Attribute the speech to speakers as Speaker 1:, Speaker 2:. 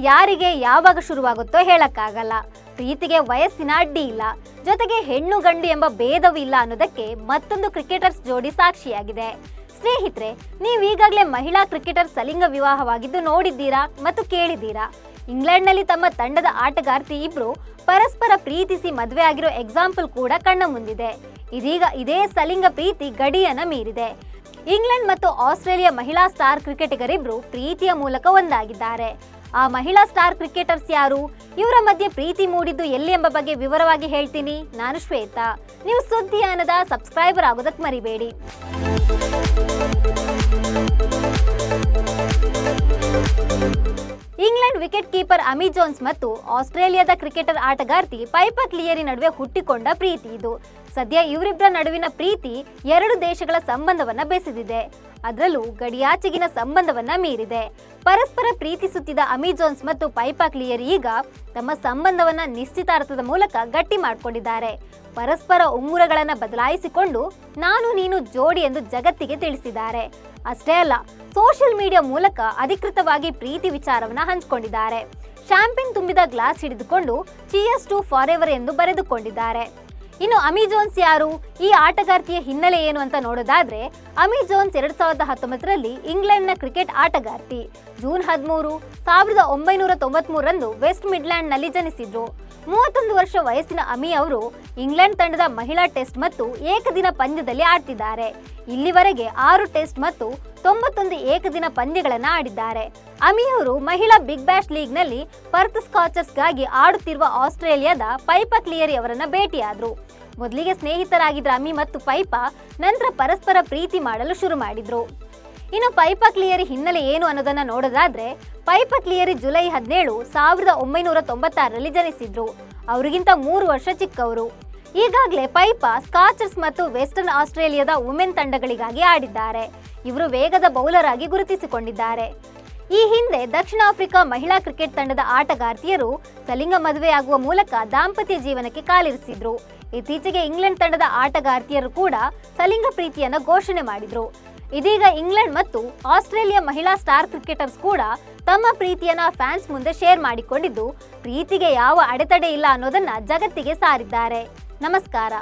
Speaker 1: ಯಾರಿಗೆ ಯಾವಾಗ ಶುರುವಾಗುತ್ತೋ ಹೇಳಕ್ಕಾಗಲ್ಲ. ಪ್ರೀತಿಗೆ ವಯಸ್ಸಿನ ಅಡ್ಡಿ ಇಲ್ಲ, ಜೊತೆಗೆ ಹೆಣ್ಣು ಗಂಡು ಎಂಬ ಭೇದವಿಲ್ಲ ಅನ್ನೋದಕ್ಕೆ ಮತ್ತೊಂದು ಕ್ರಿಕೆಟರ್ಸ್ ಜೋಡಿ ಸಾಕ್ಷಿಯಾಗಿದೆ. ಸ್ನೇಹಿತರೆ, ನೀವೀಗಾಗಲೇ ಮಹಿಳಾ ಕ್ರಿಕೆಟರ್ ಸಲಿಂಗ ವಿವಾಹವಾಗಿದ್ದು ನೋಡಿದ್ದೀರಾ ಮತ್ತು ಕೇಳಿದ್ದೀರಾ. ಇಂಗ್ಲೆಂಡ್ನಲ್ಲಿ ತಮ್ಮ ತಂಡದ ಆಟಗಾರ್ತಿ ಇಬ್ರು ಪರಸ್ಪರ ಪ್ರೀತಿಸಿ ಮದುವೆ ಆಗಿರೋ ಎಕ್ಸಾಂಪಲ್ ಕೂಡ ಕಣ್ಣ ಮುಂದಿದೆ. ಇದೀಗ ಇದೇ ಸಲಿಂಗ ಪ್ರೀತಿ ಗಡಿಯನ್ನ ಮೀರಿದೆ. ಇಂಗ್ಲೆಂಡ್ ಮತ್ತು ಆಸ್ಟ್ರೇಲಿಯಾ ಮಹಿಳಾ ಸ್ಟಾರ್ ಕ್ರಿಕೆಟಿಗರಿಬ್ರು ಪ್ರೀತಿಯ ಮೂಲಕ ಒಂದಾಗಿದ್ದಾರೆ. ಆ ಮಹಿಳಾ ಸ್ಟಾರ್ ಕ್ರಿಕೆಟರ್ಸ್ ಯಾರು, ಇವರ ಮಧ್ಯೆ ಪ್ರೀತಿ ಮೂಡಿದ್ದು ಎಲ್ಲಿ ಎಂಬ ಬಗ್ಗೆ ವಿವರವಾಗಿ ಹೇಳ್ತೀನಿ. ನಾನು ಶ್ವೇತಾ. ನೀವು ಸುದ್ದಿಯಾನದ ಸಬ್ಸ್ಕ್ರೈಬರ್ ಆಗೋದಕ್ಕೆ ಮರಿಬೇಡಿ. ಇಂಗ್ಲೆಂಡ್ ವಿಕೆಟ್ ಕೀಪರ್ ಅಮಿ ಜೋನ್ಸ್ ಮತ್ತು ಆಸ್ಟ್ರೇಲಿಯಾದ ಕ್ರಿಕೆಟರ್ ಆಟಗಾರ್ತಿ ಪೈಪಾ ಕ್ಲಿಯರಿ ನಡುವೆ ಹುಟ್ಟಿಕೊಂಡ ಪ್ರೀತಿ ಇದು. ಸದ್ಯ ಇವರಿಬ್ಬರ ನಡುವಿನ ಪ್ರೀತಿ ಎರಡು ದೇಶಗಳ ಸಂಬಂಧವನ್ನ ಬೆಸೆದಿದೆ. ಅದರಲ್ಲೂ ಗಡಿಯಾಚೆಗಿನ ಸಂಬಂಧವನ್ನ ಮೀರಿದೆ. ಪರಸ್ಪರ ಪ್ರೀತಿಸುತ್ತಿದ್ದ ಅಮಿ ಜೋನ್ಸ್ ಮತ್ತು ಪೈಪಾ ಕ್ಲಿಯರಿ ಈಗ ತಮ್ಮ ಸಂಬಂಧವನ್ನ ನಿಶ್ಚಿತಾರ್ಥದ ಮೂಲಕ ಗಟ್ಟಿ ಮಾಡಿಕೊಂಡಿದ್ದಾರೆ. ಪರಸ್ಪರ ಉಂಗುರಗಳನ್ನ ಬದಲಾಯಿಸಿಕೊಂಡು ನಾನು ನೀನು ಜೋಡಿ ಎಂದು ಜಗತ್ತಿಗೆ ತಿಳಿಸಿದ್ದಾರೆ. ಅಷ್ಟೇ ಅಲ್ಲ, ಸೋಷಿಯಲ್ ಮೀಡಿಯಾ ಮೂಲಕ ಅಧಿಕೃತವಾಗಿ ಪ್ರೀತಿ ವಿಚಾರವನ್ನ ಹಂಚಿಕೊಂಡಿದ್ದಾರೆ. ಶ್ಯಾಂಪೇನ್ ತುಂಬಿದ ಗ್ಲಾಸ್ ಹಿಡಿದುಕೊಂಡು ಚಿಯರ್ಸ್ ಟು ಫಾರೆವರ್ ಎಂದು ಬರೆದುಕೊಂಡಿದ್ದಾರೆ. ಇನ್ನು ಅಮಿ ಜೋನ್ಸ್ ಯಾರು, ಈ ಆಟಗಾರ್ತಿಯ ಹಿನ್ನೆಲೆ ಏನು ಅಂತ ನೋಡೋದಾದ್ರೆ, ಅಮಿ ಜೋನ್ಸ್ 2019ರಲ್ಲಿ ಇಂಗ್ಲೆಂಡ್ನ ಕ್ರಿಕೆಟ್ ಆಟಗಾರ್ತಿ. ಜೂನ್ 13, 1993ರಂದು ವೆಸ್ಟ್ ಮಿಡ್ಲ್ಯಾಂಡ್ನಲ್ಲಿ ಜನಿಸಿದ್ರು. 31 ವರ್ಷ ವಯಸ್ಸಿನ ಅಮಿ ಅವರು ಇಂಗ್ಲೆಂಡ್ ತಂಡದ ಮಹಿಳಾ ಟೆಸ್ಟ್ ಮತ್ತು ಏಕದಿನ ಪಂದ್ಯದಲ್ಲಿ ಆಡ್ತಿದ್ದಾರೆ. ಇಲ್ಲಿವರೆಗೆ 6 ಟೆಸ್ಟ್ ಮತ್ತು 91 ಏಕದಿನ ಪಂದ್ಯಗಳನ್ನು ಆಡಿದ್ದಾರೆ. ಅಮಿ ಅವರು ಮಹಿಳಾ ಬಿಗ್ ಬ್ಯಾಶ್ ಲೀಗ್ನಲ್ಲಿ ಪರ್ತ್ ಸ್ಕಾಚರ್ಸ್ಗಾಗಿ ಆಡುತ್ತಿರುವ ಆಸ್ಟ್ರೇಲಿಯಾದ ಪೈಪಾ ಕ್ಲಿಯರಿ ಅವರನ್ನ ಭೇಟಿಯಾದ್ರು. ಮೊದಲಿಗೆ ಸ್ನೇಹಿತರಾಗಿದ್ದ ಅಮಿ ಮತ್ತು ಪೈಪಾ ನಂತರ ಪರಸ್ಪರ ಪ್ರೀತಿ ಮಾಡಲು ಶುರು ಮಾಡಿದ್ರು. ಇನ್ನು ಪೈಪಾ ಕ್ಲಿಯರಿ ಹಿನ್ನೆಲೆ ಏನು ಅನ್ನೋದನ್ನ ನೋಡೋದಾದ್ರೆ, ಪೈಪಾ ಕ್ಲಿಯರಿ ಜುಲೈ 17, 1996ರಲ್ಲಿ ಜನಿಸಿದ್ರು. ಅವರಿಗಿಂತ 3 ವರ್ಷ ಚಿಕ್ಕವರು. ಈಗಾಗಲೇ ಪೈಪಾ ಸ್ಕಾಚರ್ಸ್ ಮತ್ತು ವೆಸ್ಟರ್ನ್ ಆಸ್ಟ್ರೇಲಿಯಾದ ವುಮೆನ್ ತಂಡಗಳಿಗಾಗಿ ಆಡಿದ್ದಾರೆ. ಇವರು ವೇಗದ ಬೌಲರ್ ಆಗಿ ಗುರುತಿಸಿಕೊಂಡಿದ್ದಾರೆ. ಈ ಹಿಂದೆ ದಕ್ಷಿಣ ಆಫ್ರಿಕಾ ಮಹಿಳಾ ಕ್ರಿಕೆಟ್ ತಂಡದ ಆಟಗಾರ್ತಿಯರು ಸಲಿಂಗ ಮದುವೆಯಾಗುವ ಮೂಲಕ ದಾಂಪತ್ಯ ಜೀವನಕ್ಕೆ ಕಾಲಿರಿಸಿದ್ರು. ಇತ್ತೀಚೆಗೆ ಇಂಗ್ಲೆಂಡ್ ತಂಡದ ಆಟಗಾರ್ತಿಯರು ಕೂಡ ಸಲಿಂಗ ಪ್ರೀತಿಯನ್ನು ಘೋಷಣೆ ಮಾಡಿದ್ರು. ಇದೀಗ ಇಂಗ್ಲೆಂಡ್ ಮತ್ತು ಆಸ್ಟ್ರೇಲಿಯಾ ಮಹಿಳಾ ಸ್ಟಾರ್ ಕ್ರಿಕೆಟರ್ಸ್ ಕೂಡ ತಮ್ಮ ಪ್ರೀತಿಯನ್ನ ಫ್ಯಾನ್ಸ್ ಮುಂದೆ ಶೇರ್ ಮಾಡಿಕೊಂಡಿದ್ದು, ಪ್ರೀತಿಗೆ ಯಾವ ಅಡೆತಡೆ ಇಲ್ಲ ಅನ್ನೋದನ್ನ ಜಗತ್ತಿಗೆ ಸಾರಿದ್ದಾರೆ. ನಮಸ್ಕಾರ.